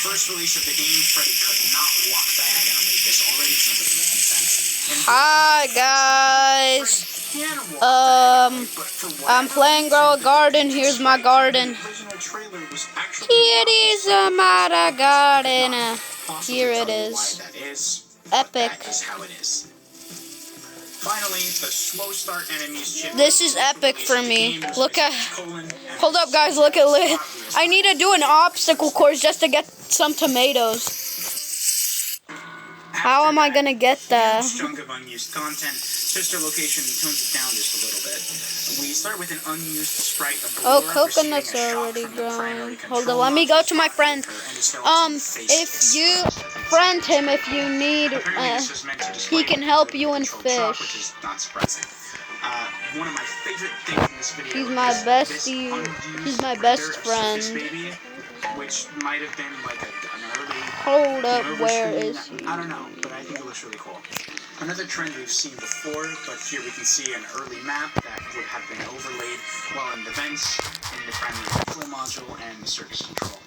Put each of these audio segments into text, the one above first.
first release of the game, Freddy could not walk diagonally. This already doesn't make any sense. Hi guys. I'm playing Grow a Garden. Here's my garden. Here is my garden. Here it is. Epic. Finally, the slow start enemies chip. This is epic for me. Look at. Hold up, guys. Look at. I need to do an obstacle course just to get some tomatoes. How am I gonna get that? Chunk of unused content. Sister location tones it down just a little bit. We start with an unused sprite of Oh, coconuts are already grown. Hold on, let me go to my friend. If you friend him, if you need, he can help you in fish. One of my favorite things in this video. He's my bestie. He's my best friend. Which might have been like an early. Hold up, where is he? I don't know, but I think it looks really cool. Another trend we've seen before, but here we can see an early map that would have been overlaid while in the vents, in the primary flow module, and the circus control.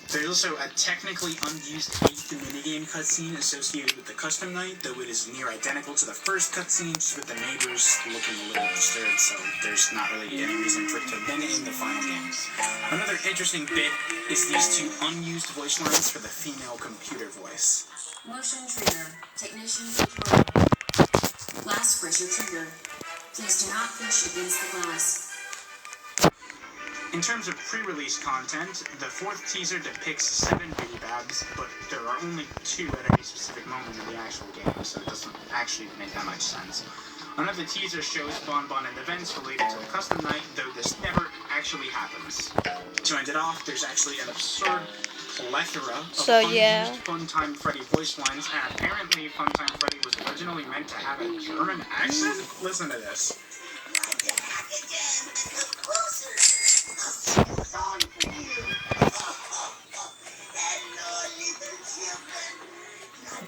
There's also a technically unused 8th minigame cutscene associated with the custom night, though it is near identical to the first cutscene, just with the neighbors looking a little disturbed, so there's not really any reason for it to have been in the final game. Another interesting bit is these two unused voice lines for the female computer voice. Motion trigger. Technician control. Glass pressure trigger. Please do not push against the glass. In terms of pre-release content, the 4th teaser depicts 7 baby babs, but there are only 2 at any specific moment in the actual game, so it doesn't actually make that much sense. Another teaser shows Bon Bon and events related to the custom night, though this never actually happens. To end it off, there's actually an absurd plethora of unused Funtime Freddy voice lines, and apparently Funtime Freddy was originally meant to have a German accent. Listen to this.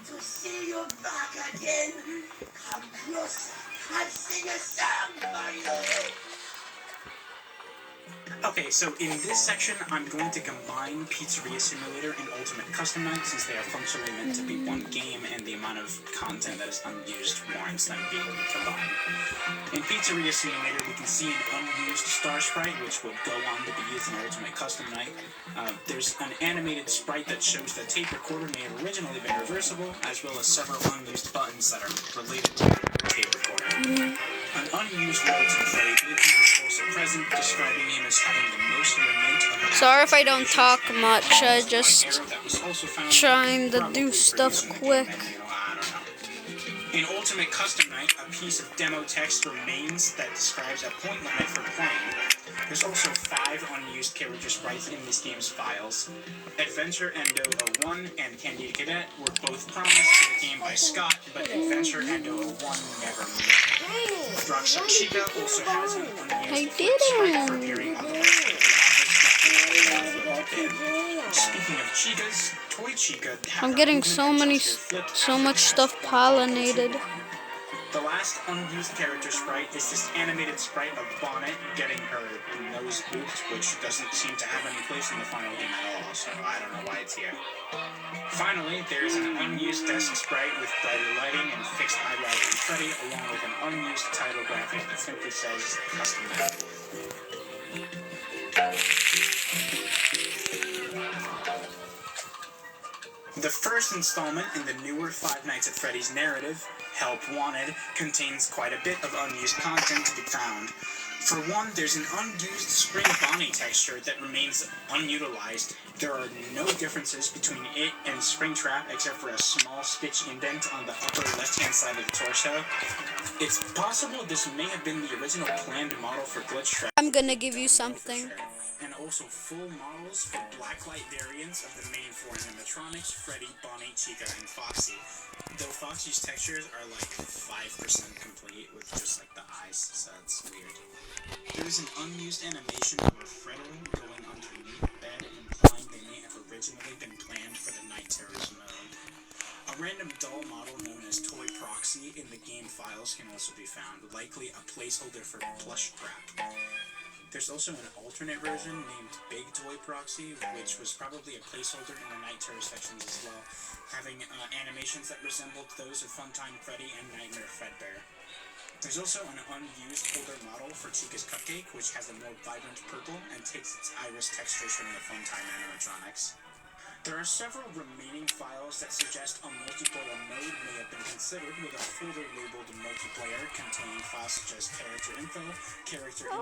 To see you back again. Come closer. I'll sing a song for you. Okay, so in this section, I'm going to combine Pizzeria Simulator and Ultimate Custom Night since they are functionally meant to be one game and the amount of content that is unused warrants them being combined. In Pizzeria Simulator, we can see an unused star sprite, which would go on to be used in Ultimate Custom Night. There's an animated sprite that shows the tape recorder may have originally been reversible, as well as several unused buttons that are related to the tape recorder. An unused Walton Freddy Blippi is also present, describing him as having the most remnant of... Sorry if I don't talk much, I just trying to do stuff quick. In Ultimate Custom Night, a piece of demo text remains that describes a point limit for playing. There's also 5 unused character sprites in this game's files. Adventure Endo 01 and Candida Cadet were both promised for the game by Scott, but Adventure Endo 01 never made. Rockstar Chica also has an unused sprite for appearing on the Speaking of Chicas, Toy Chica... I'm getting so much stuff pollinated. The last unused character sprite is this animated sprite of Bonnet getting her nose booped, which doesn't seem to have any place in the final game at all, so I don't know why it's here. Finally, there is an unused desk sprite with brighter lighting and fixed eyebrows from Freddy, along with an unused title graphic that simply says Custom Night. The first installment in the newer Five Nights at Freddy's narrative, Help Wanted, contains quite a bit of unused content to be found. For one, there's an unused Spring Bonnie texture that remains unutilized. There are no differences between it and Springtrap except for a small stitch indent on the upper left-hand side of the torso. It's possible this may have been the original planned model for Glitch Trap. I'm gonna give you something. And also full models for blacklight variants of the main 4 animatronics, Freddy, Bonnie, Chica, and Foxy. Though Foxy's textures are like 5% complete with just like the eyes, so it's weird. There is an unused animation of a Freddo going underneath the bed, implying they may have originally been planned for the Night Terrors mode. A random doll model known as Toy Proxy in the game files can also be found, likely a placeholder for Plush Trap. There's also an alternate version named Big Toy Proxy, which was probably a placeholder in the Night Terror sections as well, having animations that resembled those of Funtime Freddy and Nightmare Fredbear. There's also an unused older model for Chica's Cupcake, which has a more vibrant purple and takes its iris textures from the Funtime animatronics. There are several remaining files that suggest a multiplayer mode may have been considered, with a folder labeled multiplayer containing files such as character info table,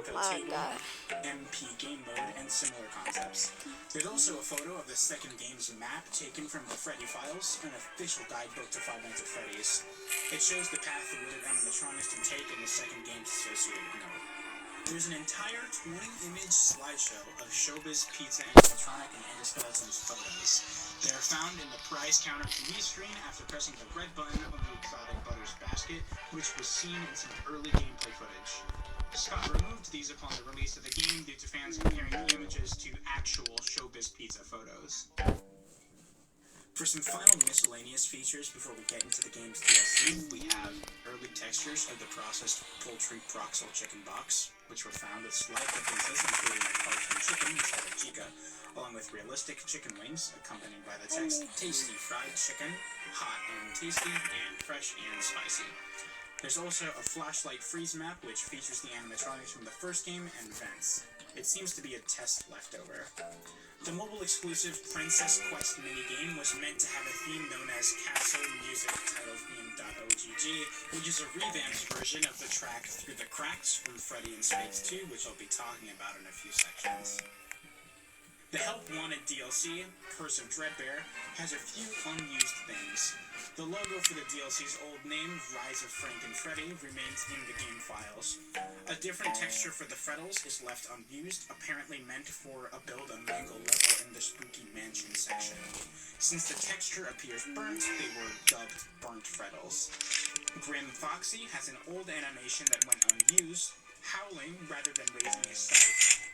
MP game mode, and similar concepts. There's also a photo of the second game's map taken from the Freddy files, an official guidebook to Five Nights at Freddy's. It shows the path the wizard animatronics can take in the second game's associated node. There's an entire 20-image slideshow of Showbiz Pizza animatronic and Endoskeleton's photos. They are found in the prize counter TV screen after pressing the red button of the Exotic Butters basket, which was seen in some early gameplay footage. Scott removed these upon the release of the game due to fans comparing the images to actual Showbiz Pizza photos. For some final miscellaneous features before we get into the game's DLC, we have early textures of the processed poultry Proxel chicken box, which were found with slight differences, including a cartoon chicken instead of Chica, along with realistic chicken wings accompanied by the text "Tasty Fried Chicken, Hot and Tasty, and Fresh and Spicy." There's also a flashlight freeze map, which features the animatronics from the first game and vents. It seems to be a test leftover. The mobile-exclusive Princess Quest minigame was meant to have a theme known as Castle Music Title Theme.ogg, which is a revamped version of the track Through the Cracks from Freddy in Space 2, which I'll be talking about in a few sections. The Help Wanted DLC, Curse of Dreadbear, has a few unused things. The logo for the DLC's old name, Rise of Frank and Freddy, remains in the game files. A different texture for the Freddles is left unused, apparently meant for a build a Mangle level in the Spooky Mansion section. Since the texture appears burnt, they were dubbed Burnt Freddles. Grim Foxy has an old animation that went unused, howling rather than raising his sight.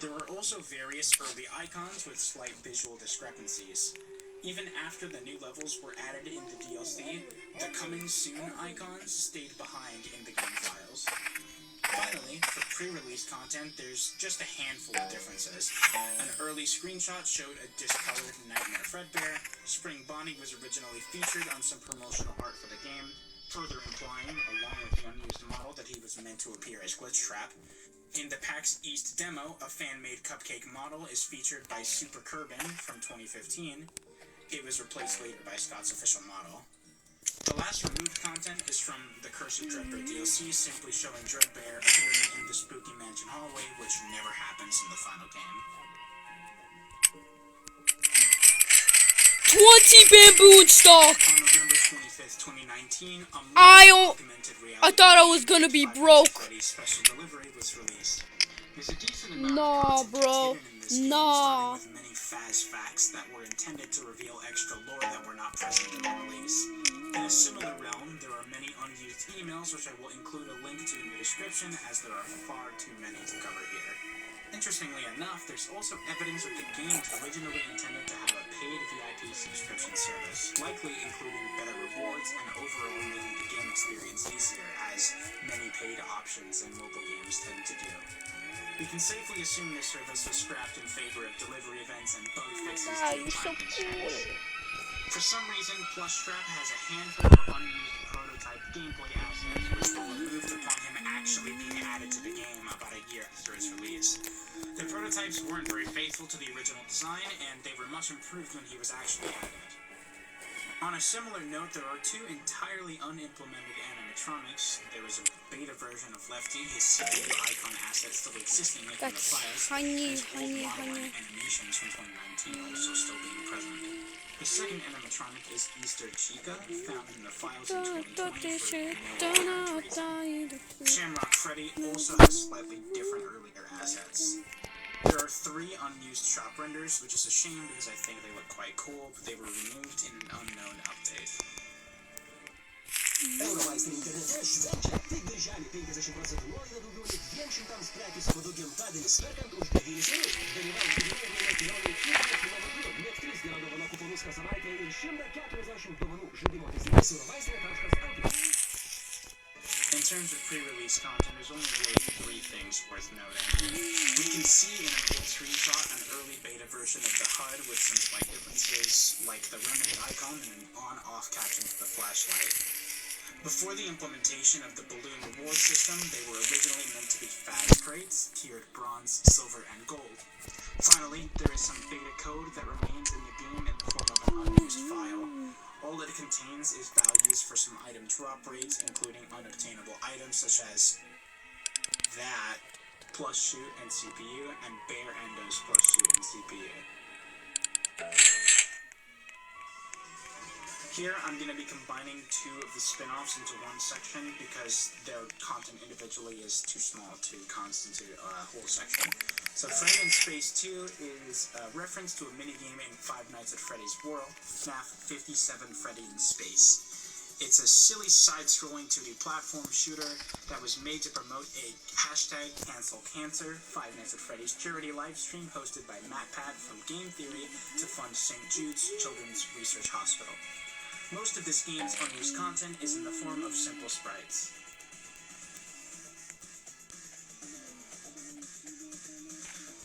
There are also various early icons with slight visual discrepancies. Even after the new levels were added in the DLC, the Coming Soon icons stayed behind in the game files. Finally, for pre-release content, there's just a handful of differences. An early screenshot showed a discolored Nightmare Fredbear. Spring Bonnie was originally featured on some promotional art for the game, further implying, along with the unused model, that he was meant to appear as Glitchtrap. In the PAX East demo, a fan-made cupcake model is featured by Super Kerbin from 2015. It was replaced later by Scott's official model. The last removed content is from the Curse of Dreadbear DLC, simply showing Dreadbear appearing in the Spooky Mansion hallway, which never happens in the final game. 20 bamboo and stock! On November 25th, 2019, I thought I was gonna be broke. Special delivery was released. There's a decent amount Nah, of bro. content hidden in this game, starting with many Faz facts that were intended to reveal extra lore that were not present in the release. In a similar realm, there are many unused emails, which I will include a link to in the description, as there are far too many to cover here. Interestingly enough, there's also evidence that the game was originally intended to have a paid VIP subscription service, likely including better rewards and overall making the game experience easier, as many paid options in mobile games tend to do. We can safely assume this service was scrapped in favor of delivery events and bug fixes due to time constraints. For some reason, Plushtrap has a handful of unused prototype gameplay assets which were removed upon him actually being added to the game about a year after its release. The prototypes weren't very faithful to the original design, and they were much improved when he was actually added. On a similar note, there are two entirely unimplemented animatronics. There is a beta version of Lefty, his CPU icon asset still existing within the files, and his old model and animations from 2019 also still being present. The second animatronic is Easter Chica, found in the files in 2020 for no reason. Shamrock Freddy also has slightly different earlier assets. There are 3 unused shop renders, which is a shame because I think they look quite cool, but they were removed in an unknown update. Eurovaistinė internete švenčia tik birželį 50% nuolaida daugiau nei 200 prekių su kodu gimtadienis, perkant už 9 eurų. Dalyvauk jubiliejinėje kelionėje net 3 gero dovana kuponus kas savaitę ir 140 dovanų žaidimo taisyklės eurovaistinė.lt. In terms of pre-release content, there's only really 3 things worth noting. We can see in a full screenshot an early beta version of the HUD with some slight differences, like the remnant icon and an on-off caption for the flashlight. Before the implementation of the balloon reward system, they were originally meant to be fad crates, tiered bronze, silver, and gold. Finally, there is some beta code that remains in the game in the form of an unused file. All it contains is values for some item drop rates, including unobtainable items such as that plus shoot and CPU, and bare endos plus shoot and CPU. Here, I'm going to be combining 2 of the spin-offs into one section because their content individually is too small to constitute a whole section. So Freddy in Space 2 is a reference to a minigame in Five Nights at Freddy's World, FNAF 57 Freddy in Space. It's a silly side-scrolling 2D platform shooter that was made to promote a #CancelCancer Five Nights at Freddy's charity livestream hosted by MatPat from Game Theory to fund St. Jude's Children's Research Hospital. Most of this game's unused content is in the form of simple sprites.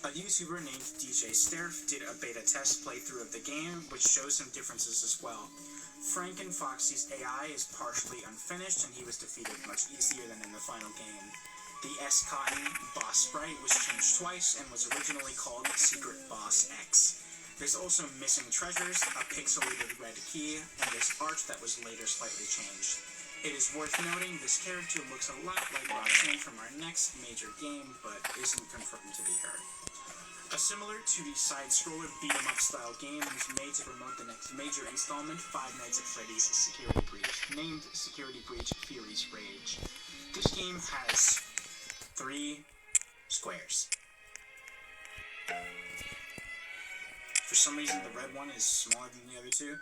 A YouTuber named DJ Sterf did a beta test playthrough of the game, which shows some differences as well. Frank and Foxy's AI is partially unfinished, and he was defeated much easier than in the final game. The S. Cotton boss sprite was changed twice and was originally called Secret Boss X. There's also missing treasures, a pixelated red key, and this art that was later slightly changed. It is worth noting this character looks a lot like Roxanne from our next major game, but isn't confirmed to be her. A similar 2D side-scroller beat-em-up style game was made to promote the next major installment, Five Nights at Freddy's Security Breach, named Security Breach Fury's Rage. This game has 3 squares. For some reason, the red one is smaller than the other 2.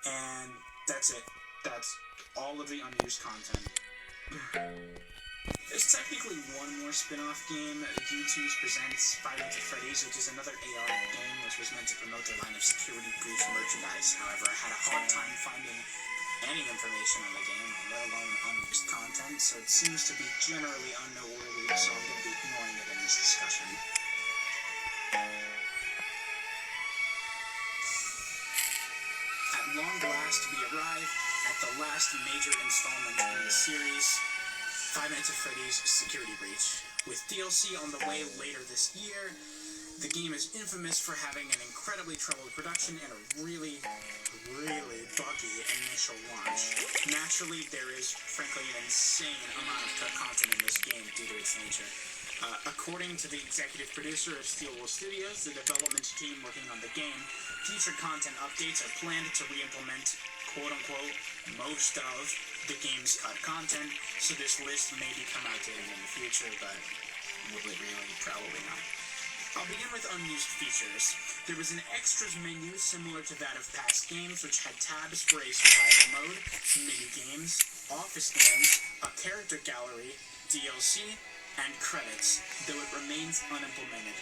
And that's it. That's all of the unused content. There's technically one more spin-off game, U2's Presents Five Nights at Freddy's, which is another AR game which was meant to promote their line of Security Breach merchandise. However, I had a hard time finding any information on the game, let alone unused content, so it seems to be generally unnoteworthy, so I'm going to be ignoring it in this discussion. At long last, we arrive at the last major installment in the series, Five Nights at Freddy's Security Breach. With DLC on the way later this year, the game is infamous for having an incredibly troubled production and a really buggy initial launch. Naturally, there is, frankly, an insane amount of cut content in this game due to its nature. According to the executive producer of Steelwool Studios, the development team working on the game, future content updates are planned to re-implement, quote-unquote, most of the game's cut content, so this list may become outdated in the future, but will it really? Probably not. I'll begin with unused features. There was an extras menu similar to that of past games, which had tabs for a survival mode, mini-games, office games, a character gallery, DLC, and credits, though it remains unimplemented.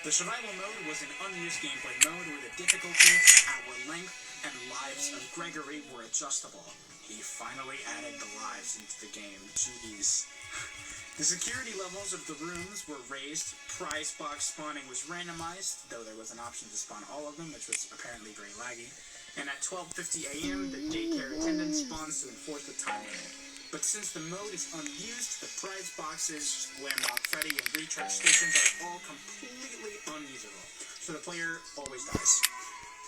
The survival mode was an unused gameplay mode where the difficulty, hour length, and lives of Gregory were adjustable. He finally added the lives into the game. Jeez. The security levels of the rooms were raised, prize box spawning was randomized, though there was an option to spawn all of them, which was apparently very laggy, and at 12:50 a.m. the daycare attendant spawns to enforce the time limit. But since the mode is unused, the prize boxes, Glamrock Freddy, and recharge stations are all completely unusable, so the player always dies.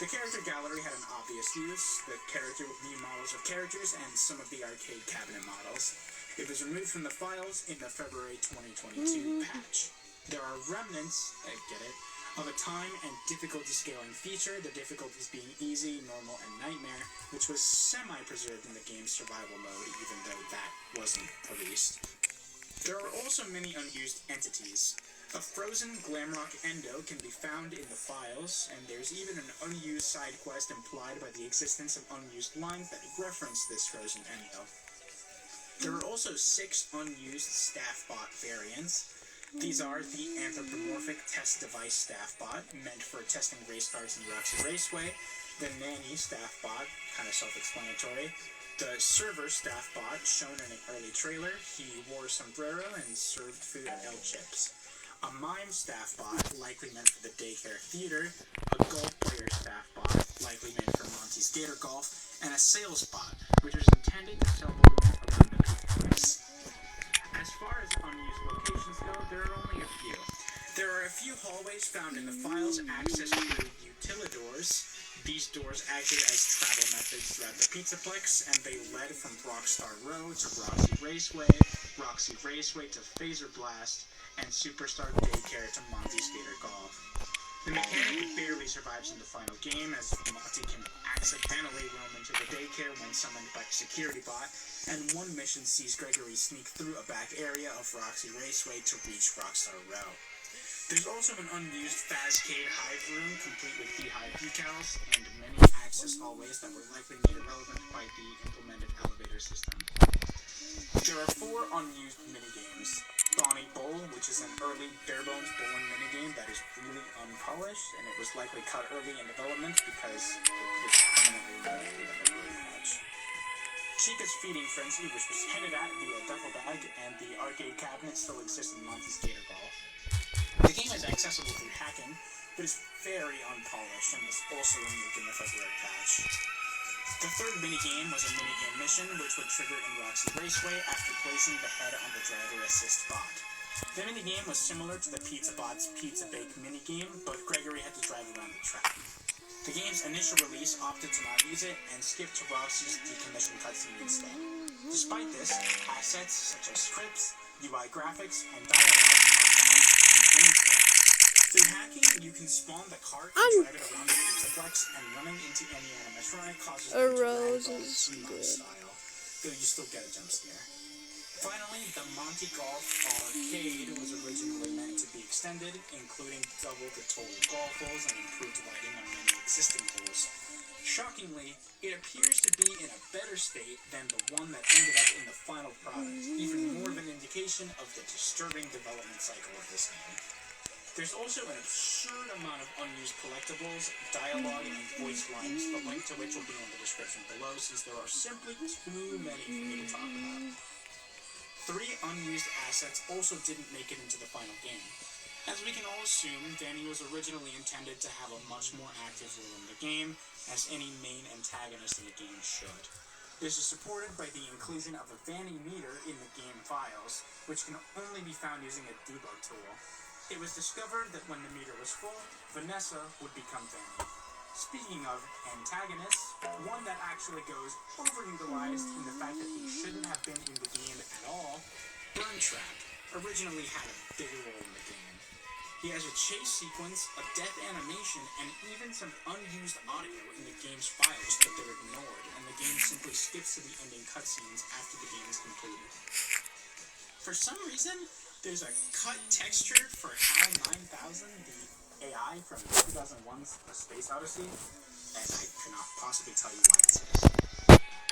The character gallery had an obvious use, the character with new models of characters and some of the arcade cabinet models. It was removed from the files in the February 2022 patch. There are remnants, I get it, of a time and difficulty scaling feature, the difficulties being easy, normal, and nightmare, which was semi-preserved in the game's survival mode, even though that wasn't released. There are also many unused entities. A frozen Glamrock Endo can be found in the files, and there's even an unused side quest implied by the existence of unused lines that reference this frozen Endo. There are also 6 unused staff bot variants. These are the anthropomorphic test device staff bot, meant for testing race cars in Roxy Raceway, the nanny staff bot, kind of self-explanatory, The server staff bot, shown in an early trailer, he wore a sombrero and served food at El Chips. A mime staff bot, likely meant for the daycare theater, a golf player staff bot, likely meant for Monty's Gator Golf, and a sales bot, which is intended to sell balloons around the place. As far as unused locations go, there are only a few. There are a few hallways found in the files accessed through utilidors. These doors acted as travel methods throughout the Pizzaplex, and they led from Rockstar Row to Roxy Raceway to Phaser Blast, and Superstar Daycare to Monty's Gator Golf. The mechanic barely survives in the final game, as Monty can accidentally roam into the daycare when summoned by a security bot, and one mission sees Gregory sneak through a back area of Roxy Raceway to reach Rockstar Row. There's also an unused Fazcade Hive room, complete with beehive decals, and many access hallways that were likely made irrelevant by the implemented elevator system. There are 4 unused minigames. Bonnie Bowl, which is an early bare-bones bowling minigame that is really unpolished, and it was likely cut early in development because it was permanently limited at the really much. Chica's Feeding Frenzy, which was hinted at via duffel bag, and the arcade cabinet still exists in Monty's Gator Golf. The game is accessible through hacking, but is very unpolished and was also removed in the February patch. The third minigame was a minigame mission, which would trigger in Roxy Raceway after placing the head on the driver assist bot. The minigame was similar to the Pizza Bot's Pizza Bake minigame, but Gregory had to drive around the track. The game's initial release opted to not use it and skipped to Roxy's decommissioned cutscene instead. Despite this, assets such as scripts, UI graphics, and dialogue are found in the game script. Through hacking, you can spawn the cart and drive it around the Pizzaplex, and running into any animatronic causes them to Rose ragdoll is Pokemon good. style, though you still get a jump scare. Finally, the Monty Golf Arcade was originally meant to be extended, including double the total golf holes and improved lighting on many existing holes. Shockingly, it appears to be in a better state than the one that ended up in the final product, even more of an indication of the disturbing development cycle of this game. There's also an absurd amount of unused collectibles, dialogue, and voice lines, the link to which will be in the description below, since there are simply too many for me to talk about. 3 unused assets also didn't make it into the final game. As we can all assume, Danny was originally intended to have a much more active role in the game, as any main antagonist in the game should. This is supported by the inclusion of a Vanny meter in the game files, which can only be found using a debug tool. It was discovered that when the meter was full, Vanessa would become Vanny. Speaking of antagonists, one that actually goes overutilized in the fact that he shouldn't have been in the game at all, Burntrap originally had a bigger role in the game. He has a chase sequence, a death animation, and even some unused audio in the game's files, but they're ignored, and the game simply skips to the ending cutscenes after the game is completed. For some reason, there's a cut texture for HAL 9000, the AI from 2001's A Space Odyssey, and I cannot possibly tell you why this is.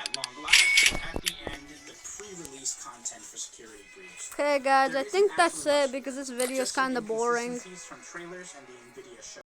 At long last, at the end, the pre-release content for Security Breach. Okay, guys, There I think isn't that's actually it much, because this video is just some kind of boring. inconsistencies from trailers and the NVIDIA show.